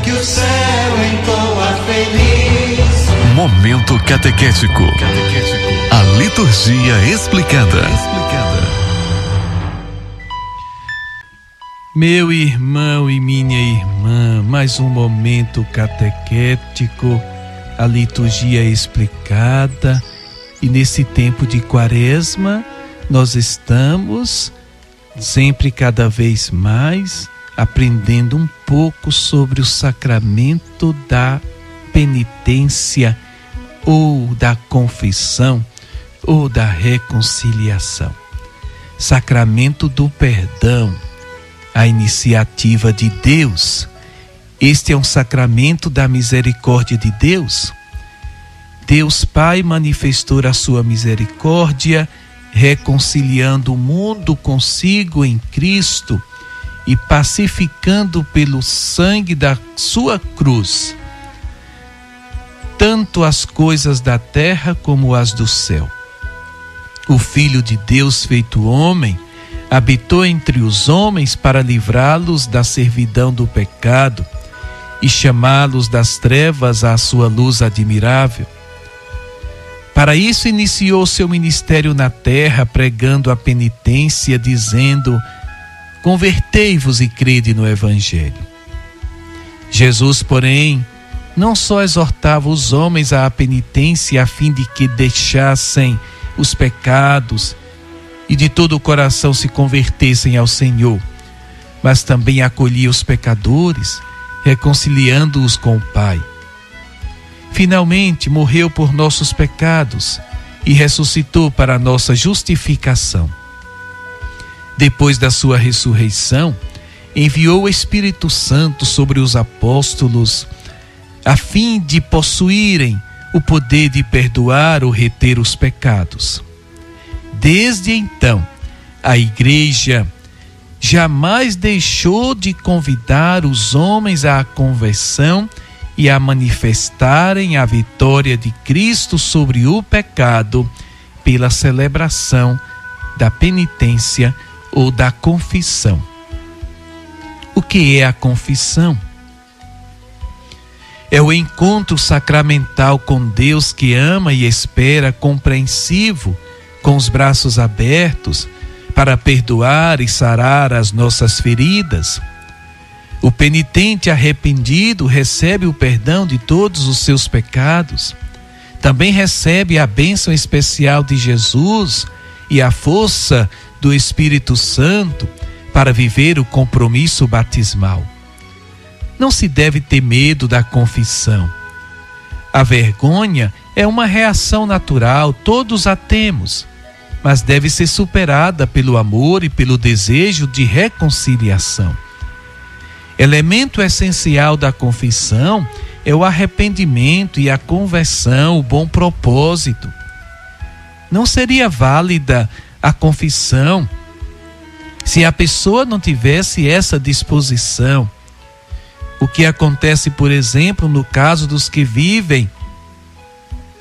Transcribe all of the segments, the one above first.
que o céu entoa feliz. Momento catequético. A liturgia explicada. Meu irmão e minha irmã, mais um momento catequético, a liturgia explicada. E nesse tempo de Quaresma, nós estamos sempre cada vez mais aprendendo um pouco sobre o sacramento da penitência, ou da confissão, ou da reconciliação. Sacramento do perdão, a iniciativa de Deus. Este é um sacramento da misericórdia de Deus. Deus Pai manifestou a sua misericórdia, reconciliando o mundo consigo em Cristo e pacificando pelo sangue da sua cruz tanto as coisas da terra como as do céu. O Filho de Deus feito homem habitou entre os homens para livrá-los da servidão do pecado e chamá-los das trevas à sua luz admirável. Para isso iniciou seu ministério na terra, pregando a penitência, dizendo: convertei-vos e crede no Evangelho. Jesus, porém, não só exortava os homens à penitência a fim de que deixassem os pecados e de todo o coração se convertessem ao Senhor, mas também acolhia os pecadores, reconciliando-os com o Pai. Finalmente morreu por nossos pecados e ressuscitou para a nossa justificação. Depois da sua ressurreição, enviou o Espírito Santo sobre os apóstolos, a fim de possuírem o poder de perdoar ou reter os pecados. Desde então, a Igreja jamais deixou de convidar os homens à conversão e a manifestarem a vitória de Cristo sobre o pecado pela celebração da penitência ou da confissão. O que é a confissão? É o encontro sacramental com Deus que ama e espera, compreensivo, com os braços abertos, para perdoar e sarar as nossas feridas. O penitente arrependido recebe o perdão de todos os seus pecados. Também recebe a bênção especial de Jesus e a força do Espírito Santo para viver o compromisso batismal. Não se deve ter medo da confissão. A vergonha é uma reação natural, todos a temos, mas deve ser superada pelo amor e pelo desejo de reconciliação. Elemento essencial da confissão é o arrependimento e a conversão, o bom propósito. Não seria válida a confissão se a pessoa não tivesse essa disposição. O que acontece, por exemplo, no caso dos que vivem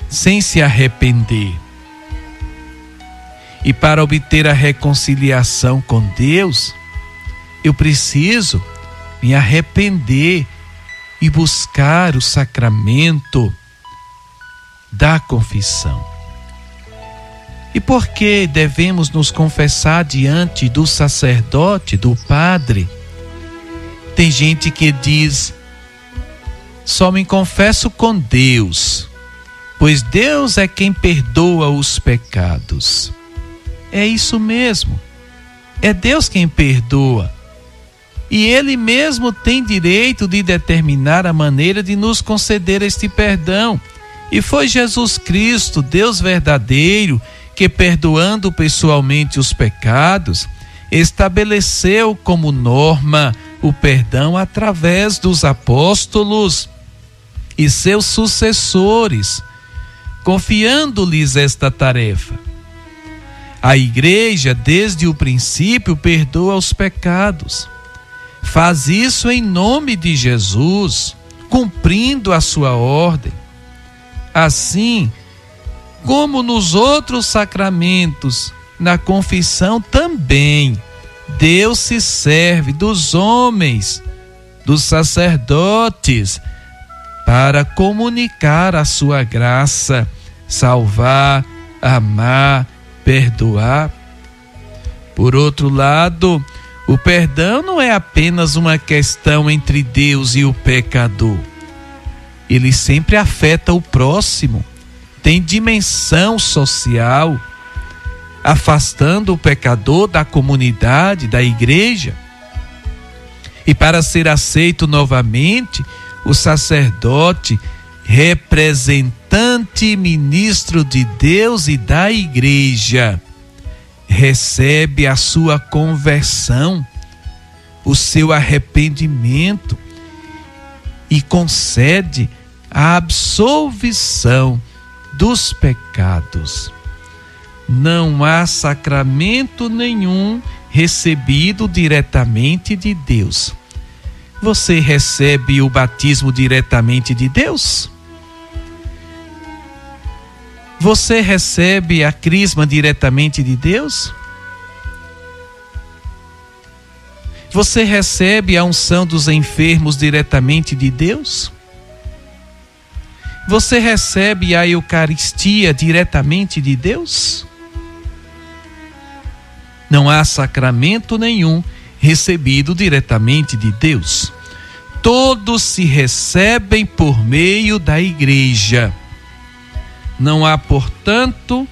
sem se arrepender. E para obter a reconciliação com Deus, eu preciso me arrepender e buscar o sacramento da confissão. E por que devemos nos confessar diante do sacerdote, do padre? Tem gente que diz: só me confesso com Deus, pois Deus é quem perdoa os pecados. É isso mesmo, é Deus quem perdoa. E Ele mesmo tem direito de determinar a maneira de nos conceder este perdão. E foi Jesus Cristo, Deus verdadeiro, que, perdoando pessoalmente os pecados, estabeleceu como norma o perdão através dos apóstolos e seus sucessores, confiando-lhes esta tarefa. A Igreja, desde o princípio, perdoa os pecados. Faz isso em nome de Jesus, cumprindo a sua ordem. Assim, como nos outros sacramentos, na confissão também, Deus se serve dos homens dos sacerdotes para comunicar a sua graça, salvar, amar, perdoar. Por outro lado, o perdão não é apenas uma questão entre Deus e o pecador. Ele sempre afeta o próximo, tem dimensão social, afastando o pecador da comunidade, da igreja. E para ser aceito novamente, o sacerdote, representante ministro de Deus e da igreja, recebe a sua conversão, o seu arrependimento e concede a absolvição dos pecados. Não há sacramento nenhum recebido diretamente de Deus. Você recebe o batismo diretamente de Deus? Você recebe a crisma diretamente de Deus? Você recebe a unção dos enfermos diretamente de Deus? Você recebe a Eucaristia diretamente de Deus? Não há sacramento nenhum recebido diretamente de Deus. Todos se recebem por meio da igreja. Não há, portanto,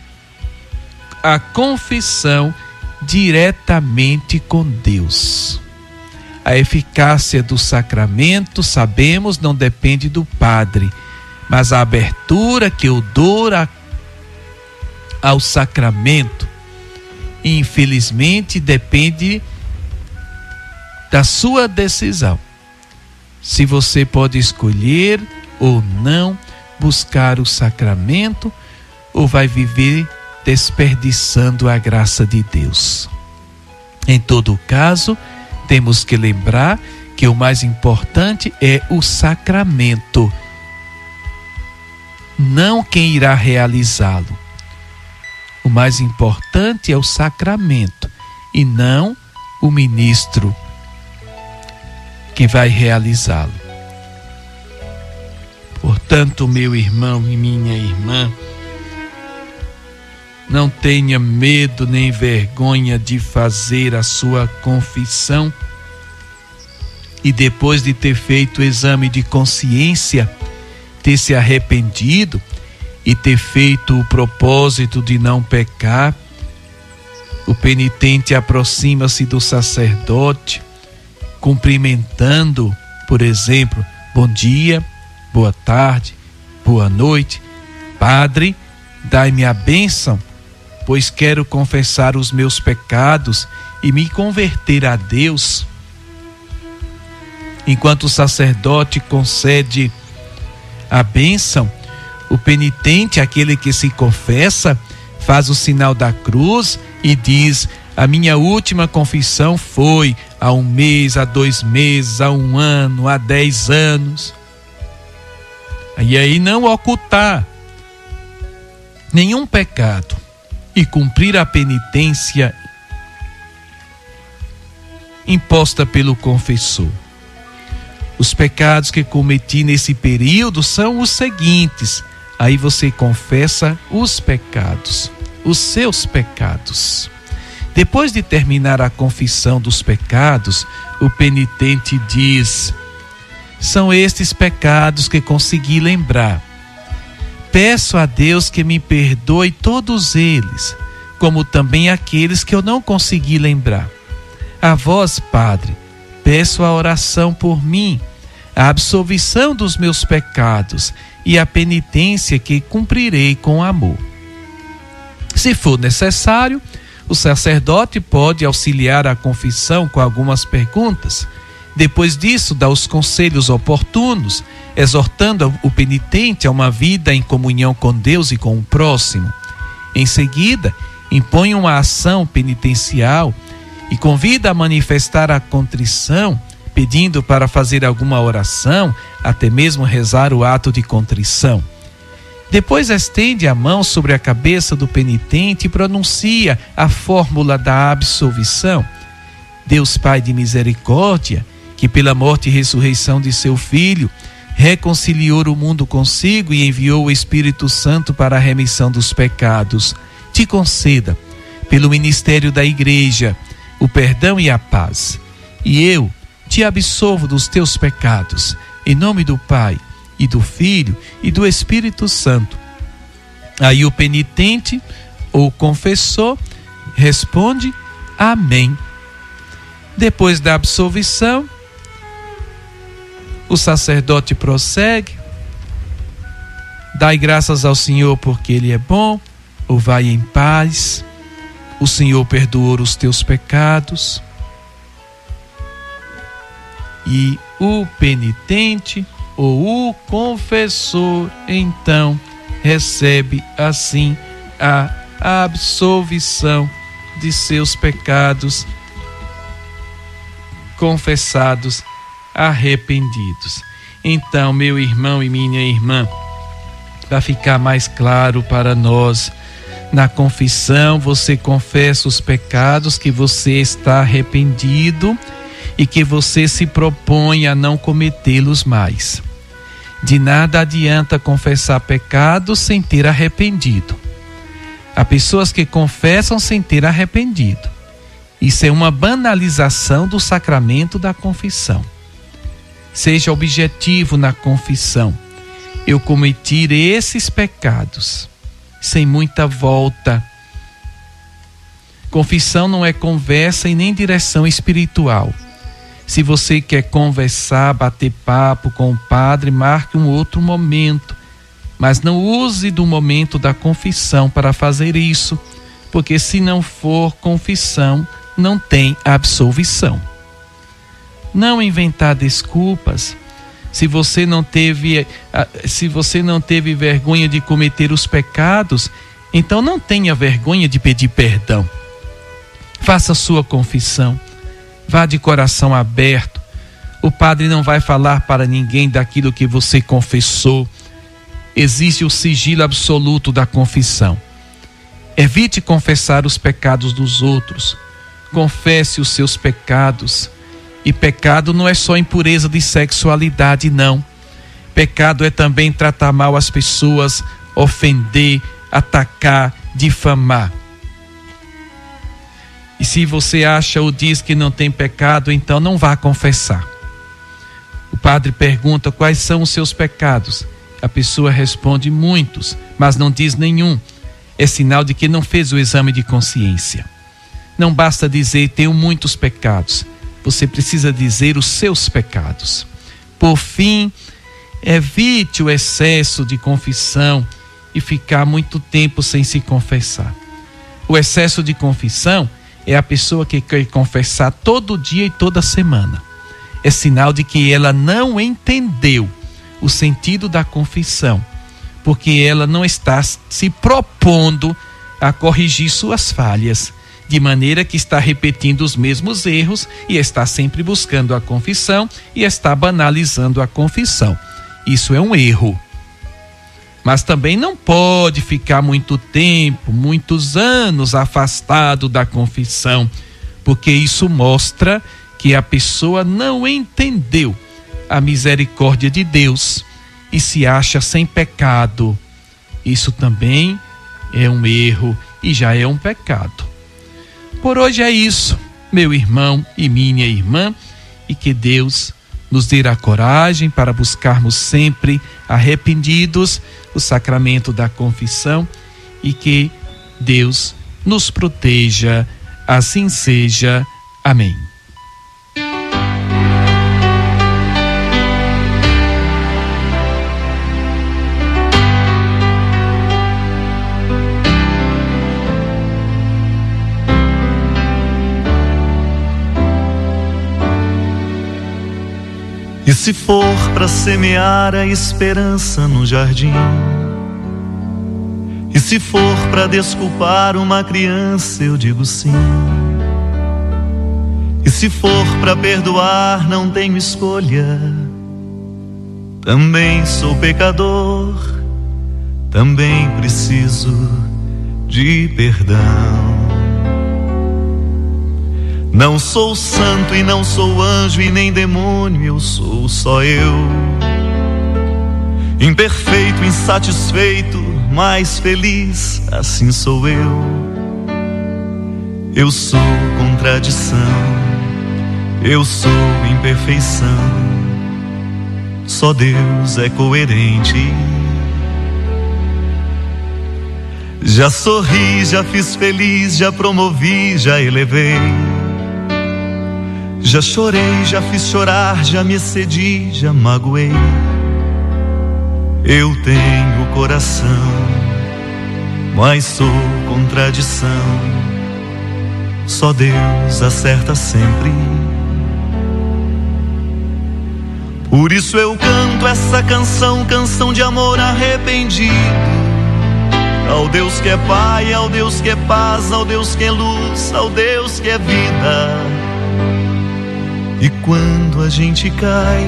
a confissão diretamente com Deus. A eficácia do sacramento, sabemos, não depende do padre, mas a abertura que eu dou ao sacramento, infelizmente, depende da sua decisão. Se você pode escolher ou não buscar o sacramento, ou vai viver desperdiçando a graça de Deus. Em todo caso, temos que lembrar que o mais importante é o sacramento, não quem irá realizá-lo. O mais importante é o sacramento e não o ministro que vai realizá-lo. Portanto, meu irmão e minha irmã, não tenha medo nem vergonha de fazer a sua confissão e depois de ter feito o exame de consciência, ter se arrependido e ter feito o propósito de não pecar, o penitente aproxima-se do sacerdote, cumprimentando, por exemplo, bom dia, boa tarde, boa noite, Padre, dai-me a bênção, pois quero confessar os meus pecados e me converter a Deus. Enquanto o sacerdote concede a bênção, o penitente, aquele que se confessa, faz o sinal da cruz e diz: a minha última confissão foi há 1 mês, há 2 meses, há 1 ano, há 10 anos. E aí não ocultar nenhum pecado e cumprir a penitência imposta pelo confessor. Os pecados que cometi nesse período são os seguintes. Aí você confessa os pecados, os seus pecados. Depois de terminar a confissão dos pecados, o penitente diz: são estes pecados que consegui lembrar. Peço a Deus que me perdoe todos eles, como também aqueles que eu não consegui lembrar. A vós, Padre, peço a oração por mim, a absolvição dos meus pecados e a penitência que cumprirei com amor. Se for necessário, o sacerdote pode auxiliar a confissão com algumas perguntas. Depois disso, dá os conselhos oportunos, exortando o penitente a uma vida em comunhão com Deus e com o próximo. Em seguida, impõe uma ação penitencial e convida a manifestar a contrição, pedindo para fazer alguma oração, até mesmo rezar o ato de contrição. Depois estende a mão sobre a cabeça do penitente e pronuncia a fórmula da absolvição. Deus Pai de misericórdia, que pela morte e ressurreição de seu Filho, reconciliou o mundo consigo e enviou o Espírito Santo para a remissão dos pecados, te conceda, pelo ministério da Igreja, o perdão e a paz. E eu te absolvo dos teus pecados, em nome do Pai, e do Filho, e do Espírito Santo. Aí o penitente, ou confessor, responde: Amém. Depois da absolvição, o sacerdote prossegue: dai graças ao Senhor porque Ele é bom, ou vai em paz, o Senhor perdoou os teus pecados. E o penitente ou o confessor então recebe assim a absolvição de seus pecados confessados, arrependidos. Então, meu irmão e minha irmã, para ficar mais claro para nós, na confissão você confessa os pecados que você está arrependido e que você se propõe a não cometê-los mais. De nada adianta confessar pecados sem ter arrependido. Há pessoas que confessam sem ter arrependido. Isso é uma banalização do sacramento da confissão. Seja objetivo na confissão. Eu cometi esses pecados, sem muita volta. Confissão não é conversa e nem direção espiritual. Se você quer conversar, bater papo com o padre, marque um outro momento. Mas não use do momento da confissão para fazer isso, porque se não for confissão, não tem absolvição. Não inventar desculpas. Se você não teve vergonha de cometer os pecados, então não tenha vergonha de pedir perdão. Faça sua confissão. Vá de coração aberto. O padre não vai falar para ninguém daquilo que você confessou. Existe o sigilo absoluto da confissão. Evite confessar os pecados dos outros. Confesse os seus pecados. E pecado não é só impureza de sexualidade, não. Pecado é também tratar mal as pessoas, ofender, atacar, difamar. E se você acha ou diz que não tem pecado, então não vá confessar. O padre pergunta quais são os seus pecados. A pessoa responde muitos, mas não diz nenhum. É sinal de que não fez o exame de consciência. Não basta dizer tenho muitos pecados. Você precisa dizer os seus pecados. Por fim, evite o excesso de confissão e ficar muito tempo sem se confessar. O excesso de confissão é a pessoa que quer confessar todo dia e toda semana. É sinal de que ela não entendeu o sentido da confissão, porque ela não está se propondo a corrigir suas falhas, de maneira que está repetindo os mesmos erros e está sempre buscando a confissão e está banalizando a confissão. Isso é um erro. Mas também não pode ficar muito tempo, muitos anos afastado da confissão, porque isso mostra que a pessoa não entendeu a misericórdia de Deus e se acha sem pecado. Isso também é um erro e já é um pecado. Por hoje é isso, meu irmão e minha irmã, e que Deus nos dê a coragem para buscarmos sempre arrependidos o sacramento da confissão e que Deus nos proteja, assim seja. Amém. E se for para semear a esperança no jardim, e se for para desculpar uma criança, eu digo sim. E se for para perdoar, não tenho escolha. Também sou pecador, também preciso de perdão. Não sou santo e não sou anjo e nem demônio, eu sou só eu. Imperfeito, insatisfeito, mas feliz, assim sou eu. Eu sou contradição, eu sou imperfeição. Só Deus é coerente. Já sorri, já fiz feliz, já promovi, já elevei. Já chorei, já fiz chorar, já me excedi, já magoei. Eu tenho coração, mas sou contradição. Só Deus acerta sempre. Por isso eu canto essa canção, canção de amor arrependido. Ao Deus que é Pai, ao Deus que é paz, ao Deus que é luz, ao Deus que é vida. E quando a gente cai,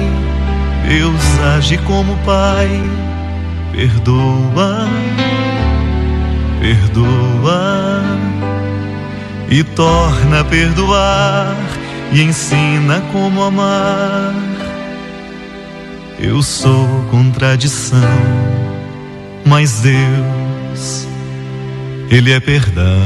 Deus age como Pai. Perdoa, perdoa e torna a perdoar e ensina como amar. Eu sou contradição, mas Deus, Ele é perdão.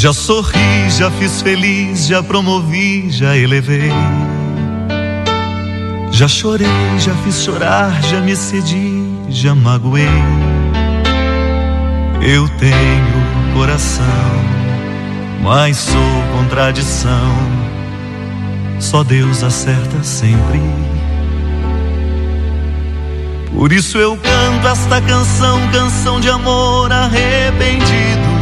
Já sorri, já fiz feliz, já promovi, já elevei. Já chorei, já fiz chorar, já me excedi, já magoei. Eu tenho coração, mas sou contradição. Só Deus acerta sempre. Por isso eu canto esta canção, canção de amor arrependido.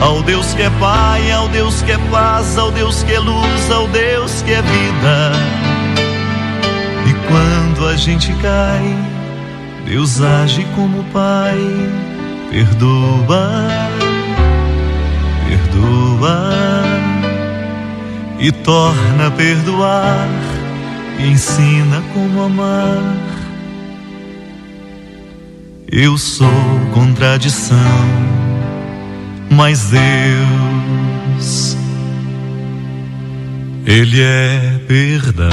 Ao Deus que é Pai, ao Deus que é paz, ao Deus que é luz, ao Deus que é vida. E quando a gente cai, Deus age como Pai. Perdoa, perdoa e torna a perdoar e ensina como amar. Eu sou contradição, mas Deus, Ele é perdão.